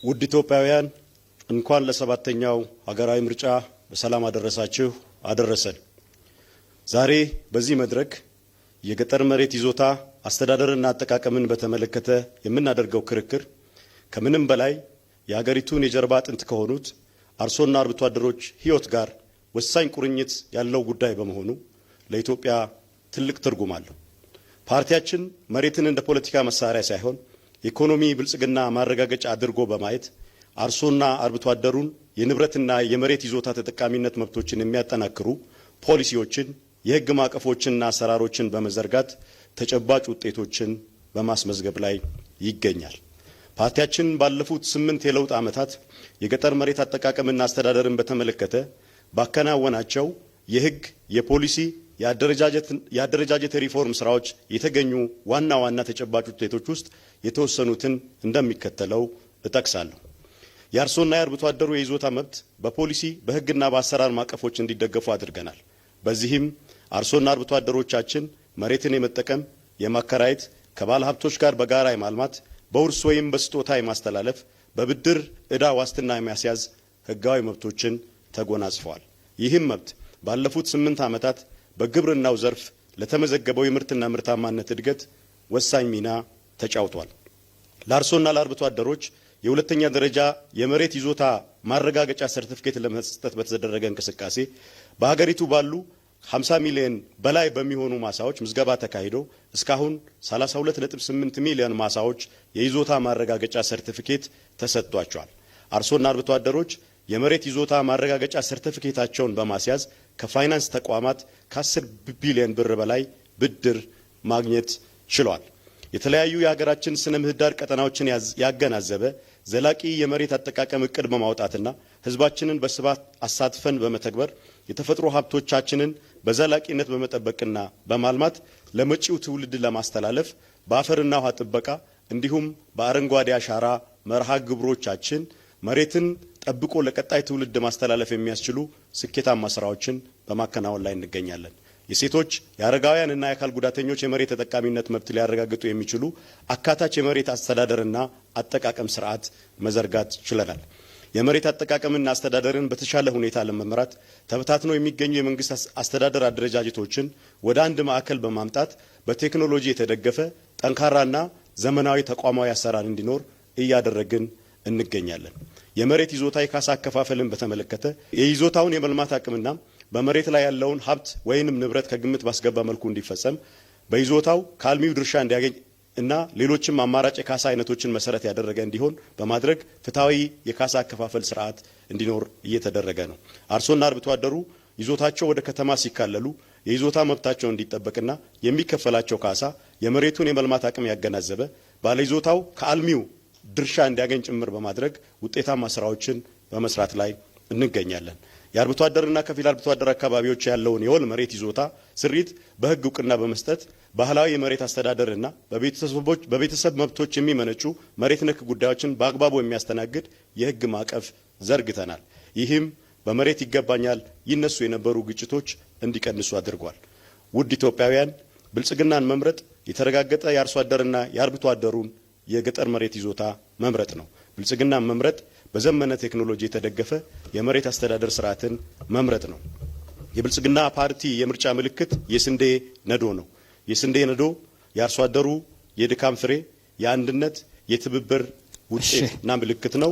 ውድ ኢትዮጵያውያን እንኳን ለሰባተኛው ሀገራዊ ምርጫ በሰላም አደረሳችሁ አደረሰን። ዛሬ በዚህ መድረክ የገጠር መሬት ይዞታ አስተዳደርና አጠቃቀምን በተመለከተ የምናደርገው ክርክር ከምንም በላይ የሀገሪቱን የጀርባ አጥንት ከሆኑት አርሶና አርብቶ አደሮች ሕይወት ጋር ወሳኝ ቁርኝት ያለው ጉዳይ በመሆኑ ለኢትዮጵያ ትልቅ ትርጉም አለው። ፓርቲያችን መሬትን እንደ ፖለቲካ መሳሪያ ሳይሆን ኢኮኖሚ ብልጽግና ማረጋገጫ አድርጎ በማየት አርሶና አርብቶ አደሩን የንብረትና የመሬት ይዞታ ተጠቃሚነት መብቶችን የሚያጠናክሩ ፖሊሲዎችን፣ የሕግ ማዕቀፎችንና አሰራሮችን በመዘርጋት ተጨባጭ ውጤቶችን በማስመዝገብ ላይ ይገኛል። ፓርቲያችን ባለፉት 8 የለውጥ ዓመታት የገጠር መሬት አጠቃቀምና አስተዳደርን በተመለከተ ባከናወናቸው የሕግ፣ የፖሊሲ፣ የአደረጃጀት ሪፎርም ስራዎች የተገኙ ዋና ዋና ተጨባጭ ውጤቶች ውስጥ የተወሰኑትን እንደሚከተለው እጠቅሳለሁ። የአርሶና የአርብቶ አደሩ የይዞታ መብት በፖሊሲ በሕግና በአሰራር ማዕቀፎች እንዲደገፉ አድርገናል። በዚህም አርሶና አርብቶ አደሮቻችን መሬትን የመጠቀም፣ የማከራየት፣ ከባለ ሀብቶች ጋር በጋራ የማልማት፣ በውርስ ወይም በስጦታ የማስተላለፍ፣ በብድር ዕዳ ዋስትና የሚያስያዝ ሕጋዊ መብቶችን ተጎናጽፈዋል። ይህም መብት ባለፉት 8 ዓመታት በግብርናው ዘርፍ ለተመዘገበው የምርትና ምርታማነት እድገት ወሳኝ ሚና ተጫውቷል። ለአርሶና ለአርብቶ አደሮች የሁለተኛ ደረጃ የመሬት ይዞታ ማረጋገጫ ሰርቲፊኬት ለመስጠት በተደረገ እንቅስቃሴ በሀገሪቱ ባሉ 50 ሚሊዮን በላይ በሚሆኑ ማሳዎች ምዝገባ ተካሂዶ እስካሁን 32.8 ሚሊዮን ማሳዎች የይዞታ ማረጋገጫ ሰርቲፊኬት ተሰጥቷቸዋል። አርሶና አርብቶ አደሮች የመሬት ይዞታ ማረጋገጫ ሰርቲፊኬታቸውን በማስያዝ ከፋይናንስ ተቋማት ከ10 ቢሊዮን ብር በላይ ብድር ማግኘት ችሏል። የተለያዩ የሀገራችን ስነ ምህዳር ቀጠናዎችን ያገናዘበ ዘላቂ የመሬት አጠቃቀም እቅድ በማውጣትና ሕዝባችንን በስፋት አሳትፈን በመተግበር የተፈጥሮ ሀብቶቻችንን በዘላቂነት በመጠበቅና በማልማት ለመጪው ትውልድ ለማስተላለፍ በአፈርና ውሃ ጥበቃ እንዲሁም በአረንጓዴ አሻራ መርሃ ግብሮቻችን መሬትን ጠብቆ ለቀጣይ ትውልድ ማስተላለፍ የሚያስችሉ ስኬታማ ስራዎችን በማከናወን ላይ እንገኛለን። የሴቶች የአረጋውያንና የአካል ጉዳተኞች የመሬት ተጠቃሚነት መብት ሊያረጋግጡ የሚችሉ አካታች የመሬት አስተዳደርና አጠቃቀም ስርዓት መዘርጋት ችለናል። የመሬት አጠቃቀምና አስተዳደርን በተሻለ ሁኔታ ለመምራት ተበታትነው የሚገኙ የመንግስት አስተዳደር አደረጃጀቶችን ወደ አንድ ማዕከል በማምጣት በቴክኖሎጂ የተደገፈ ጠንካራና ዘመናዊ ተቋማዊ አሰራር እንዲኖር እያደረግን እንገኛለን። የመሬት ይዞታ የካሳ አከፋፈልን በተመለከተ የይዞታውን የመልማት አቅምና በመሬት ላይ ያለውን ሀብት ወይንም ንብረት ከግምት ባስገባ መልኩ እንዲፈጸም በይዞታው ከአልሚው ድርሻ እንዲያገኝ እና ሌሎችም አማራጭ የካሳ አይነቶችን መሰረት ያደረገ እንዲሆን በማድረግ ፍትሐዊ የካሳ አከፋፈል ስርዓት እንዲኖር እየተደረገ ነው። አርሶና አርብቶ አደሩ ይዞታቸው ወደ ከተማ ሲካለሉ የይዞታ መብታቸው እንዲጠበቅና የሚከፈላቸው ካሳ የመሬቱን የመልማት አቅም ያገናዘበ ባለይዞታው ከአልሚው ድርሻ እንዲያገኝ ጭምር በማድረግ ውጤታማ ስራዎችን በመስራት ላይ እንገኛለን። የአርብቶ አደርና ከፊል አርብቶ አደር አካባቢዎች ያለውን የወል መሬት ይዞታ ስሪት በሕግ እውቅና በመስጠት ባህላዊ የመሬት አስተዳደርና በቤተሰብ መብቶች የሚመነጩ መሬት ነክ ጉዳዮችን በአግባቡ የሚያስተናግድ የሕግ ማዕቀፍ ዘርግተናል። ይህም በመሬት ይገባኛል ይነሱ የነበሩ ግጭቶች እንዲቀንሱ አድርጓል። ውድ ኢትዮጵያውያን፣ ብልጽግናን መምረጥ የተረጋገጠ የአርሶ አደርና የአርብቶ አደሩን የገጠር መሬት ይዞታ መምረጥ ነው። ብልጽግናን መምረጥ በዘመነ ቴክኖሎጂ የተደገፈ የመሬት አስተዳደር ስርዓትን መምረጥ ነው። የብልጽግና ፓርቲ የምርጫ ምልክት የስንዴ ነዶ ነው። የስንዴ ነዶ የአርሶ አደሩ የድካም ፍሬ፣ የአንድነት፣ የትብብር ውጤትና ምልክት ነው።